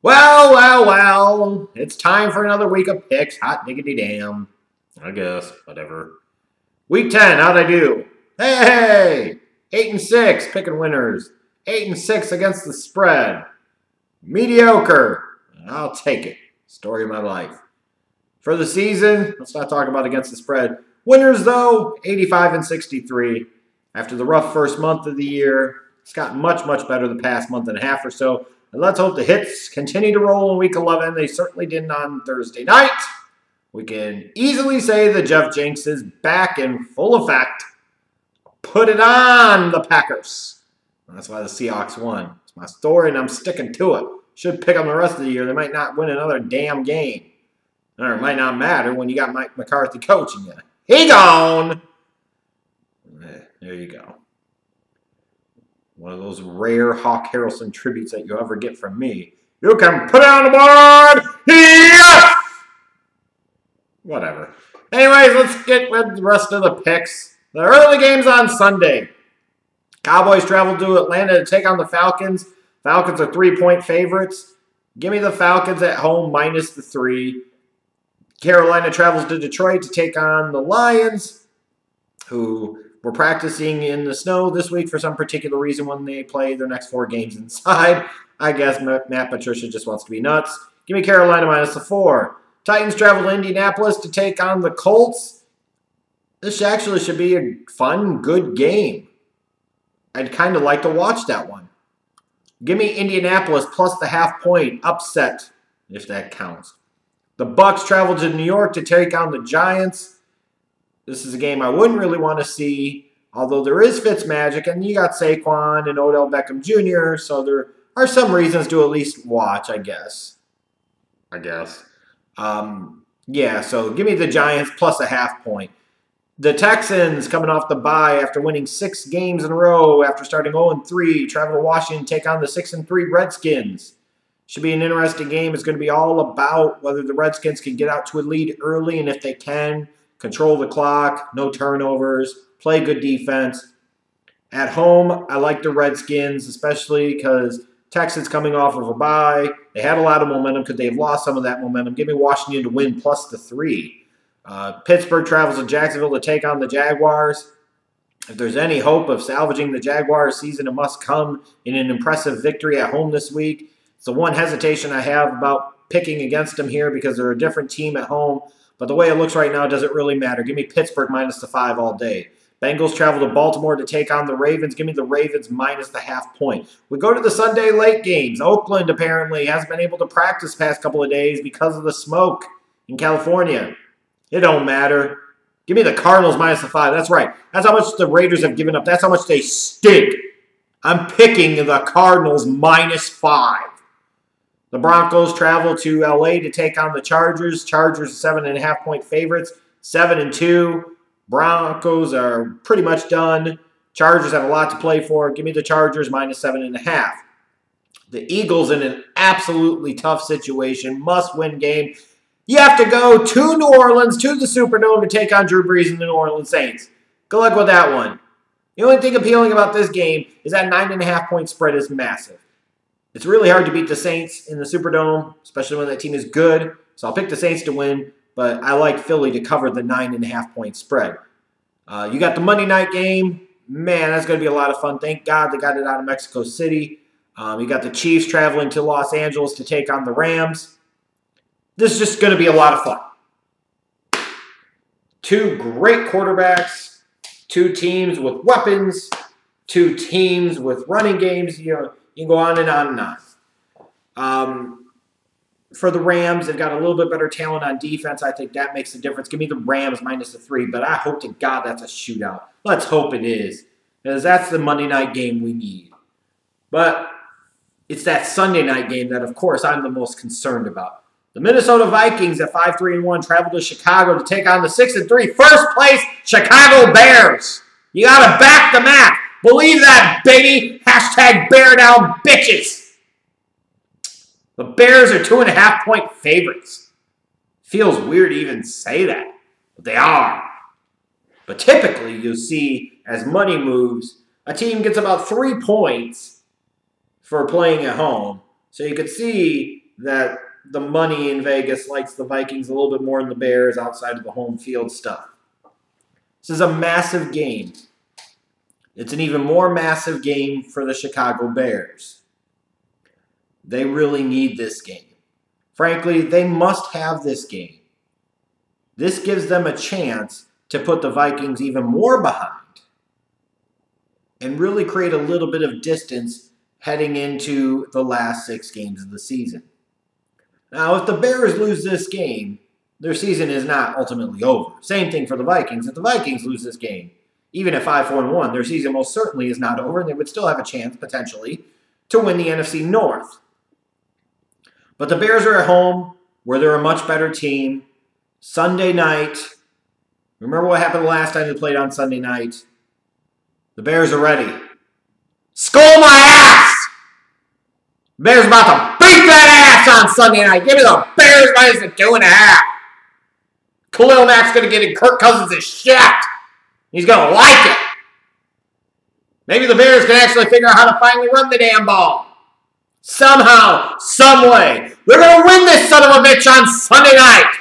Well, it's time for another week of picks. Hot diggity damn. I guess, whatever. Week 10, how'd I do? Hey! 8-6, picking winners. 8-6 against the spread. Mediocre. I'll take it. Story of my life. For the season, let's not talk about against the spread. Winners, though, 85-63. After the rough first month of the year, it's gotten much better the past month and a half or so. And let's hope the hits continue to roll in Week 11. They certainly didn't on Thursday night. We can easily say that Jeff Jenks is back in full effect. Put it on the Packers. And that's why the Seahawks won. It's my story, and I'm sticking to it. Should pick them the rest of the year. They might not win another damn game. Or it might not matter when you got Mike McCarthy coaching you. He gone! There you go. One of those rare Hawk Harrelson tributes that you ever get from me. You can put it on the board! Yes! Whatever. Anyways, let's get with the rest of the picks. The early games on Sunday. Cowboys travel to Atlanta to take on the Falcons. Falcons are 3-point favorites. Give me the Falcons at home minus the 3. Carolina travels to Detroit to take on the Lions, who were practicing in the snow this week for some particular reason when they play their next 4 games inside. I guess Matt Patricia just wants to be nuts. Give me Carolina minus the 4. Titans travel to Indianapolis to take on the Colts. This actually should be a fun, good game. I'd kind of like to watch that one. Give me Indianapolis plus the half-point upset, if that counts. The Bucs travel to New York to take on the Giants. This is a game I wouldn't really want to see, although there is Fitzmagic, and you got Saquon and Odell Beckham Jr., so there are some reasons to at least watch, I guess. Yeah, so give me the Giants plus a half-point. The Texans, coming off the bye after winning 6 games in a row after starting 0-3, travel to Washington to take on the 6-3 Redskins. Should be an interesting game. It's going to be all about whether the Redskins can get out to a lead early, and if they can, control the clock, no turnovers, play good defense. At home, I like the Redskins, especially because Texans coming off of a bye. They had a lot of momentum. Could they have lost some of that momentum? Give me Washington to win plus the 3. Pittsburgh travels to Jacksonville to take on the Jaguars. If there's any hope of salvaging the Jaguars season, it must come in an impressive victory at home this week. It's the one hesitation I have about picking against them here because they're a different team at home. But the way it looks right now, it doesn't really matter. Give me Pittsburgh minus the 5 all day. Bengals travel to Baltimore to take on the Ravens. Give me the Ravens minus the half-point. We go to the Sunday late games. Oakland apparently hasn't been able to practice the past couple of days because of the smoke in California. It don't matter. Give me the Cardinals minus the 5. That's right. That's how much the Raiders have given up. That's how much they stink. I'm picking the Cardinals minus 5. The Broncos travel to LA to take on the Chargers. Chargers 7.5-point favorites. 7-2. Broncos are pretty much done. Chargers have a lot to play for. Give me the Chargers minus 7.5. The Eagles in an absolutely tough situation. Must-win game. You have to go to New Orleans, to the Superdome, to take on Drew Brees and the New Orleans Saints. Good luck with that one. The only thing appealing about this game is that 9.5-point spread is massive. It's really hard to beat the Saints in the Superdome, especially when that team is good. So I'll pick the Saints to win, but I like Philly to cover the 9.5-point spread. You got the Monday night game. Man, that's going to be a lot of fun. Thank God they got it out of Mexico City. You got the Chiefs traveling to Los Angeles to take on the Rams. This is just going to be a lot of fun. 2 great quarterbacks, 2 teams with weapons, 2 teams with running games. You can go on and on and on. For the Rams, they've got a little bit better talent on defense. I think that makes the difference. Give me the Rams minus the 3, but I hope to God that's a shootout. Let's hope it is, because that's the Monday night game we need. But it's that Sunday night game that, of course, I'm the most concerned about. The Minnesota Vikings at 5-3-1 travel to Chicago to take on the 6-3 first place Chicago Bears. You got to back the Mac. Believe that, baby. Hashtag bear down, bitches. The Bears are 2.5-point favorites. Feels weird to even say that, but they are. But typically, you'll see as money moves, a team gets about 3 points for playing at home. So you could see that the money in Vegas likes the Vikings a little bit more than the Bears outside of the home field stuff. This is a massive game. It's an even more massive game for the Chicago Bears. They really need this game. Frankly, they must have this game. This gives them a chance to put the Vikings even more behind and really create a little bit of distance heading into the last 6 games of the season. Now, if the Bears lose this game, their season is not ultimately over. Same thing for the Vikings. If the Vikings lose this game, even at 5-4-1, their season most certainly is not over, and they would still have a chance, potentially, to win the NFC North. But the Bears are at home, where they're a much better team. Sunday night. Remember what happened the last time they played on Sunday night? The Bears are ready. Skull my ass! Bears about to beat that ass on Sunday night. Give me the Bears minus the 2.5. Khalil Mack's going to get in Kirk Cousins' shit. He's going to like it. Maybe the Bears can actually figure out how to finally run the damn ball. Somehow, some way. They're going to win this son of a bitch on Sunday night.